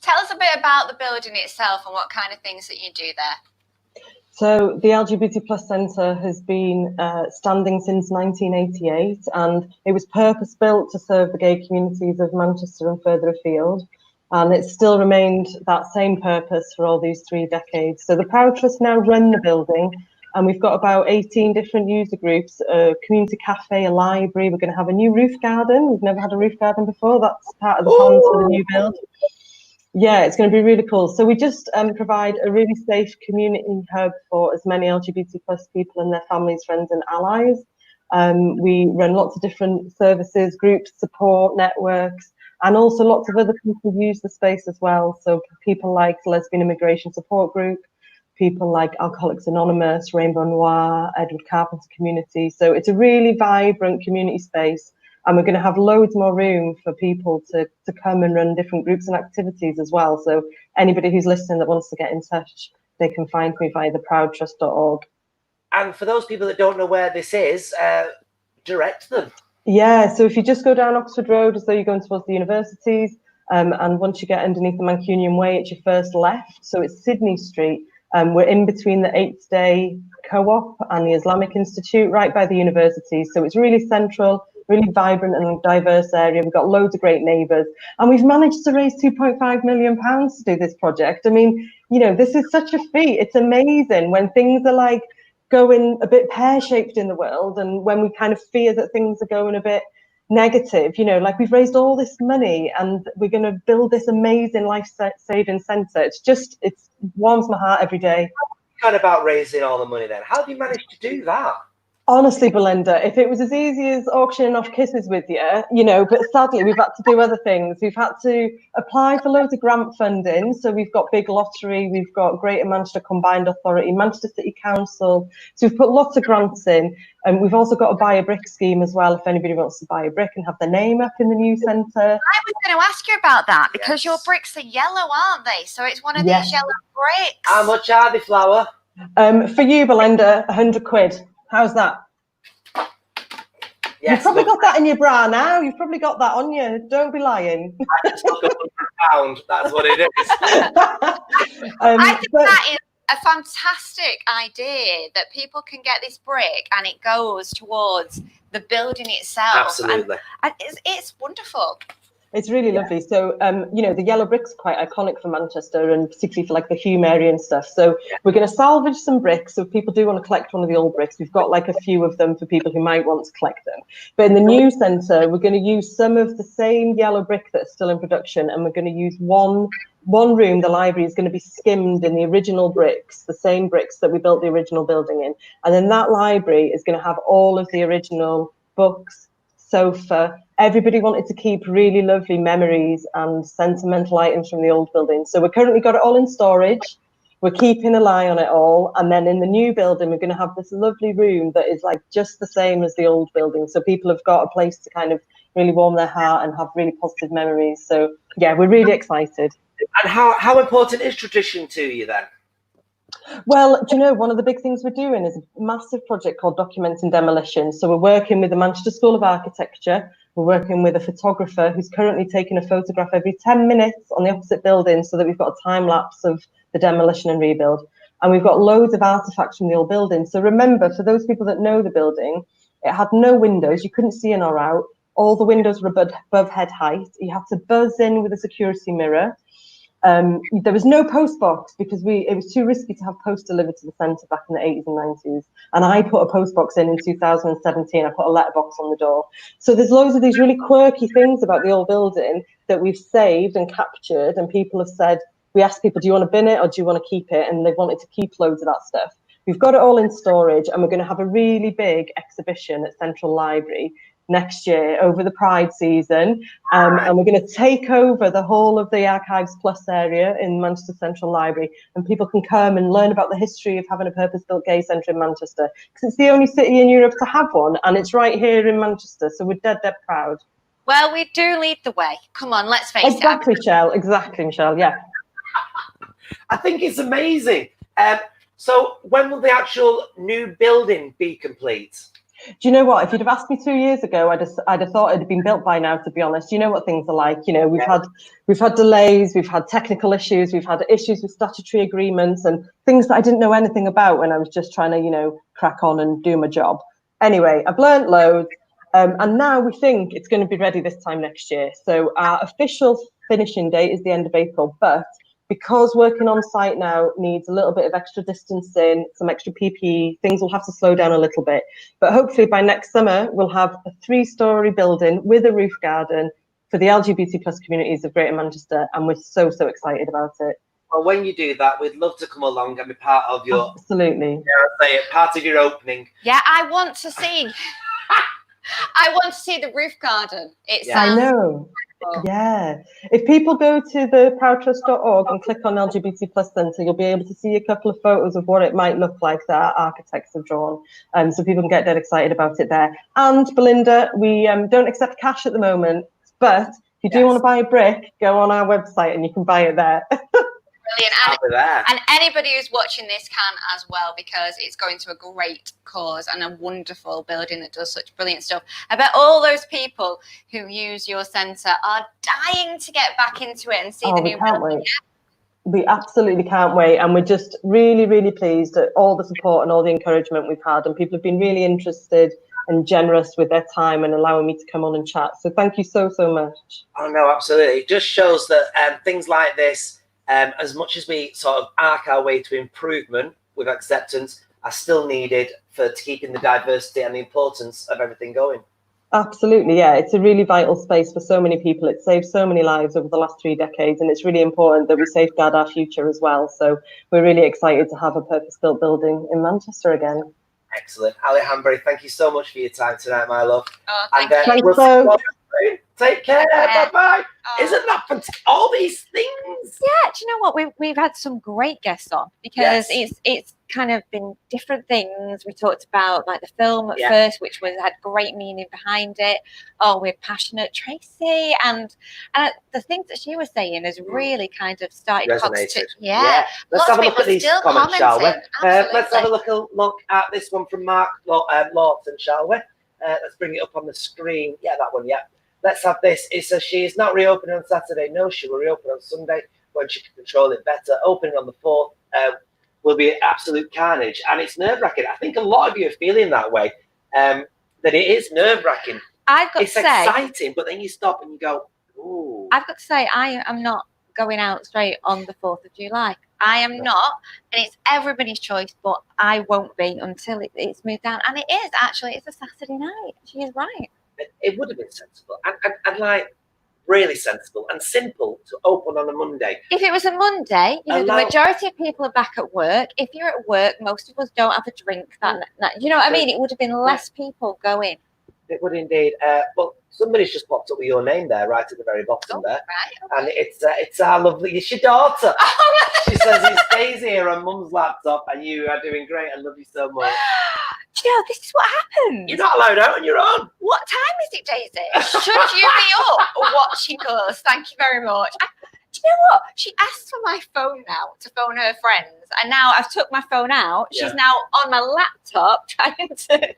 B: Tell us a bit about the building itself and what kind of things that you do there.
N: So the LGBT plus centre has been standing since 1988, and it was purpose built to serve the gay communities of Manchester and further afield. And it's still remained that same purpose for all these 3 decades. So the Proud Trust now run the building, and we've got about 18 different user groups, a community cafe, a library. We're going to have a new roof garden. We've never had a roof garden before. That's part of the plans for the new build. Yeah, it's going to be really cool. So we just provide a really safe community hub for as many LGBT plus people and their families, friends and allies. We run lots of different services, groups, support, networks, and also lots of other people use the space as well. So people like Lesbian Immigration Support Group, people like Alcoholics Anonymous, Rainbow Noir, Edward Carpenter Community. So it's a really vibrant community space. And we're going to have loads more room for people to come and run different groups and activities as well. So anybody who's listening that wants to get in touch, they can find me via theproudtrust.org.
A: And for those people that don't know where this is, direct them.
N: Yeah, so if you just go down Oxford Road as though you're going towards the universities, and once you get underneath the Mancunian Way, it's your first left. So it's Sydney Street. We're in between the 8th Day Co-op and the Islamic Institute, right by the universities. So it's really central, really vibrant and diverse area. We've got loads of great neighbours, and we've managed to raise £2.5 million to do this project. I mean, you know, this is such a feat. It's amazing when things are like going a bit pear-shaped in the world, and when we kind of fear that things are going a bit negative, you know, like we've raised all this money and we're going to build this amazing life-saving centre. It warms my heart every day.
A: Kind about raising all the money then. How have you managed to do that?
N: Honestly, Belinda, if it was as easy as auctioning off kisses with you, you know, but sadly we've had to do other things. We've had to apply for loads of grant funding. So we've got big lottery, we've got Greater Manchester Combined Authority, Manchester City Council. So we've put lots of grants in, and we've also got a buy a brick scheme as well, if anybody wants to buy a brick and have their name up in the new centre.
B: I was going to ask you about that because your bricks are yellow, aren't they? So it's one of these yellow bricks.
A: How much are they, Flower?
N: For you, Belinda, £100. How's that? You've probably got that in your bra now. You've probably got that on you. Don't be lying.
A: I just took £100. That's what it is.
B: I think that is a fantastic idea that people can get this brick and it goes towards the building itself.
A: Absolutely.
B: And it's wonderful.
N: It's really lovely. So, you know, the yellow bricks are quite iconic for Manchester, and particularly for like the Hume area and stuff. So we're going to salvage some bricks. So if people do want to collect one of the old bricks, we've got like a few of them for people who might want to collect them. But in the new centre, we're going to use some of the same yellow brick that's still in production, and we're going to use one room. The library is going to be skimmed in the original bricks, the same bricks that we built the original building in. And then that library is going to have all of the original books, sofa. Everybody wanted to keep really lovely memories and sentimental items from the old building. So we're currently got it all in storage. We're keeping an eye on it all. And then in the new building, we're going to have this lovely room that is like just the same as the old building. So people have got a place to kind of really warm their heart and have really positive memories. So yeah, we're really excited.
A: And how important is tradition to you then?
N: Well, do you know, one of the big things we're doing is a massive project called Documenting Demolition. So we're working with the Manchester School of Architecture. We're working with a photographer who's currently taking a photograph every 10 minutes on the opposite building so that we've got a time lapse of the demolition and rebuild. And we've got loads of artifacts from the old building. So remember, for those people that know the building, it had no windows. You couldn't see in or out. All the windows were above head height. You had to buzz in with a security mirror. There was no post box because it was too risky to have post delivered to the centre back in the 80s and 90s. And I put a post box in 2017. I put a letterbox on the door. So there's loads of these really quirky things about the old building that we've saved and captured. And people have said, we asked people, do you want to bin it or do you want to keep it? And they wanted to keep loads of that stuff. We've got it all in storage, and we're going to have a really big exhibition at Central Library next year over the Pride season, and we're going to take over the whole of the Archives Plus area in Manchester Central Library, and people can come and learn about the history of having a purpose-built gay centre in Manchester, because it's the only city in Europe to have one, and it's right here in Manchester, so we're dead proud.
B: Well, we do lead the way. Come on, let's face it.
N: Exactly, Shel. Exactly, Michelle. Yeah.
A: I think it's amazing. So when will the actual new building be complete?
N: Do you know what? If you'd have asked me 2 years ago, I'd have thought it had been built by now, to be honest. You know what things are like. You know, we've had delays, we've had technical issues, we've had issues with statutory agreements and things that I didn't know anything about when I was just trying to, you know, crack on and do my job. Anyway, I've learned loads, and now we think it's going to be ready this time next year. So our official finishing date is the end of April, but because working on site now needs a little bit of extra distancing, some extra PPE, things will have to slow down a little bit. But hopefully by next summer, we'll have a 3-storey building with a roof garden for the LGBT plus communities of Greater Manchester. And we're so excited about it.
A: Well, when you do that, we'd love to come along and be part of your...
N: Absolutely.
A: Part of your opening.
B: Yeah, I want to see... I want to see the roof garden. It
N: I
B: sounds...
N: know. Yeah. If people go to the proudtrust.org and click on LGBT Plus Centre, you'll be able to see a couple of photos of what it might look like that our architects have drawn. So people can get dead excited about it there. And Belinda, we don't accept cash at the moment, but if you do want to buy a brick, go on our website and you can buy it there.
B: Brilliant. And anybody who's watching this can as well, because it's going to a great cause and a wonderful building that does such brilliant stuff. I bet all those people who use your centre are dying to get back into it and see the new building.
N: We absolutely can't wait, and we're just really pleased at all the support and all the encouragement we've had, and people have been really interested and generous with their time and allowing me to come on and chat. So thank you so much.
A: Oh no, absolutely. It just shows that things like this, as much as we sort of arc our way to improvement with acceptance, are still needed for keeping the diversity and the importance of everything going.
N: Absolutely, yeah. It's a really vital space for so many people. It saved so many lives over the last 3 decades, and it's really important that we safeguard our future as well. So we're really excited to have a purpose-built building in Manchester again.
A: Excellent. Ali Hanbury, thank you so much for your time tonight, my love.
B: Oh,
A: and
B: thank
A: we'll see you. Take care. Bye-bye.
B: Oh.
A: Isn't that fantastic? All these things.
B: Yeah, do you know what? We've had some great guests on, because it's kind of been different things. We talked about like the film at first, which had great meaning behind it. Oh, we're passionate, Tracy, and the things that she was saying has really kind of started
A: resonated.
B: Lots
A: Let's have
B: of
A: a look
B: people
A: at these
B: still
A: comments, shall we?
B: commenting.
A: Let's have a look at this one from Mark Lawton, shall we? Let's bring it up on the screen. Yeah, that one, yeah. Let's have this. It says she is not reopening on Saturday. No, she will reopen on Sunday when she can control it better. Opening on the 4th will be absolute carnage. And it's nerve-wracking. I think a lot of you are feeling that way, that it is nerve-wracking.
B: I've got
A: it's
B: to say,
A: exciting, but then you stop and you go, ooh.
B: I've got to say, I am not going out straight on the 4th of July. I am not, and it's everybody's choice, but I won't be until it's moved down. And it is, actually, it's a Saturday night. She is right.
A: It would have been sensible and like really sensible and simple to open on a Monday.
B: If it was a Monday, you know, the majority of people are back at work. If you're at work, most of us don't have a drink. You know what I mean? It would have been less people going.
A: It would indeed. Well, somebody's just popped up with your name there, right at the very bottom there.
B: Right,
A: okay. And it's our lovely, it's your daughter. She says it stays here on Mum's laptop, and you are doing great. I love you so much.
B: Do you know, this is what happens.
A: You're not allowed out on your own.
B: What time is it, Daisy? Should you be up watching us? Thank you very much. Do you know what? She asked for my phone now to phone her friends, and now I've took my phone out. She's now on my laptop trying to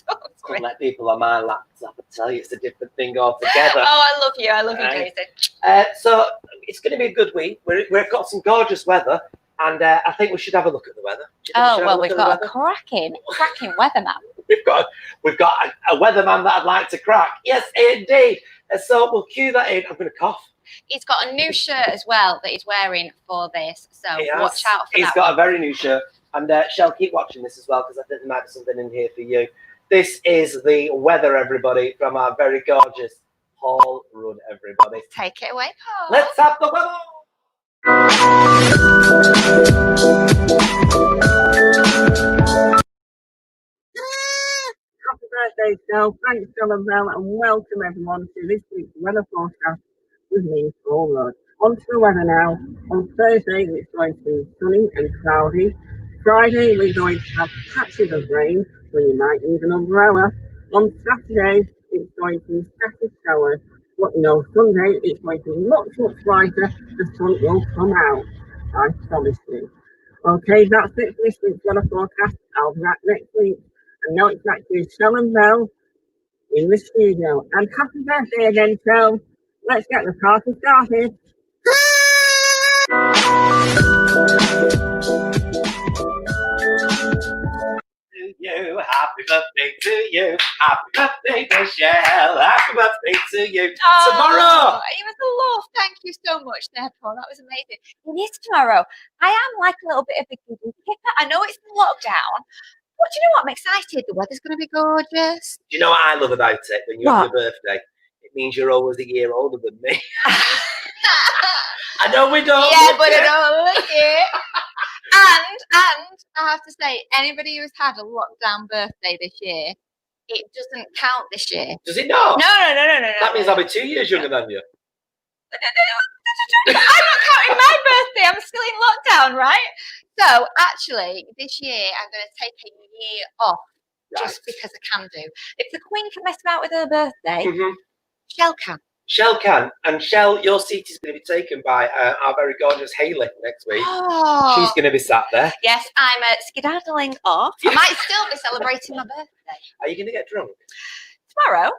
B: talk to me.
A: Let people on my laptop. I tell you, it's a different thing altogether.
B: Oh, I love you. I love you, Daisy.
A: So it's going to be a good week. We've got some gorgeous weather. And I think we should have a look at the weather.
B: Oh, well, we've got a cracking weatherman.
A: We've got a weatherman that I'd like to crack. Yes, indeed. So we'll cue that in. I'm going to cough.
B: He's got a new shirt as well that he's wearing for this. So watch out for that.
A: He's got a very new shirt. And Shel, keep watching this as well, because I think there might be something in here for you. This is the weather, everybody, from our very gorgeous Hall Run, everybody.
B: Take it away, Paul.
A: Let's have the weather.
O: Happy birthday, Shel. Thanks, Shel and Belle, and welcome everyone to this week's weather forecast with me, Paul Rudd. On to the weather now. On Thursday, it's going to be sunny and cloudy. Friday, we're going to have patches of rain, so you might need an umbrella. On Saturday, it's going to be scattered showers. But Sunday it's going to be much brighter. The sun will come out. I promise you. Okay, that's it for this week's weather forecast. I'll be back next week. And now it's back to Shel and Belle in the studio. And happy birthday again, Shel. Let's get the party started.
A: You, happy birthday to you, happy birthday to Shel, happy birthday to you. Tomorrow.
B: It was a love. Thank you so much there, Paul. That was amazing. It is tomorrow. I am like a little bit of a giddy kipper. I know it's in lockdown, but do you know what? I'm excited. The weather's going to be gorgeous.
A: Do you know what I love about it? When you have your birthday, it means you're always a year older than me. I know we don't.
B: Yeah, but I don't look it. And I have to say, anybody who's had a lockdown birthday this year, it doesn't count this year.
A: Does it not?
B: No.
A: That means I'll be 2 years younger than you.
B: I'm not counting my birthday. I'm still in lockdown, right? So actually, this year I'm going to take a year off just because I can do. If the Queen can mess about with her birthday, Shel can.
A: Shel can. And Shel, your seat is going to be taken by our very gorgeous Hayley next week.
B: Oh.
A: She's going to be sat there.
B: Yes, I'm skedaddling off. I might still be celebrating my birthday.
A: Are you going to get drunk?
B: Tomorrow?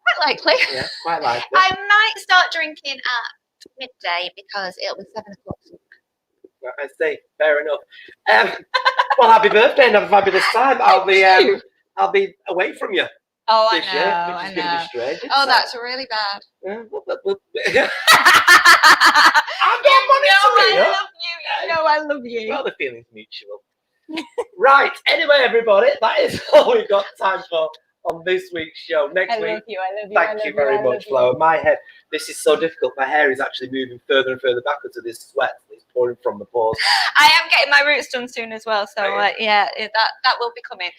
B: Quite likely.
A: Yeah, quite likely.
B: I might start drinking at midday because it'll be 7 o'clock.
A: I say, fair enough. Well, happy birthday and have a fabulous time. I'll be away from you.
B: Oh,
A: this
B: I know.
A: year, which is going to be strange.
B: Oh, that's really bad.
A: I'm not
B: I
A: monitoring
B: love you. You know I love you.
A: Well, the feeling's mutual. Right. Anyway, everybody, that is all we've got time for on this week's show. Next week.
B: I love you.
A: Thank you very much, Flo. My head. This is so difficult. My hair is actually moving further and further backwards to this sweat that's pouring from the pores.
B: I am getting my roots done soon as well. So that will be coming.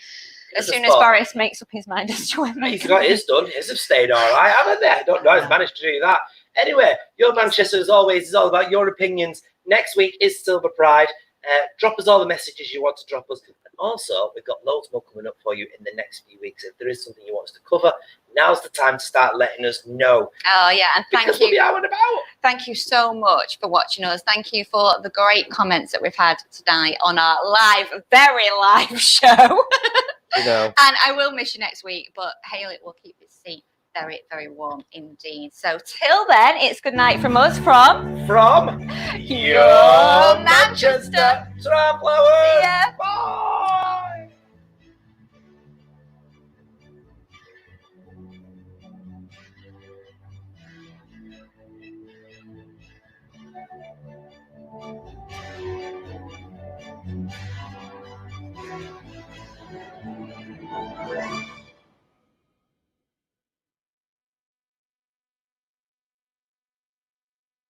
B: As soon as Boris makes up his mind as to when
A: he's got his done. His have stayed all right, haven't they? I don't know. He's managed to do that. Anyway, Your Manchester, as always, is all about your opinions. Next week is Silver Pride. Drop us all the messages you want to drop us. And also, we've got loads more coming up for you in the next few weeks. If there is something you want us to cover, now's the time to start letting us know.
B: Oh, yeah. And thank you.
A: We'll be out and about.
B: Thank you so much for watching us. Thank you for the great comments that we've had tonight on our very live show.
A: You know.
B: And I will miss you next week, but Haley will keep his seat very, very warm indeed. So till then, it's good night from us from
A: your Manchester Travellers.
B: See ya.
A: Bye.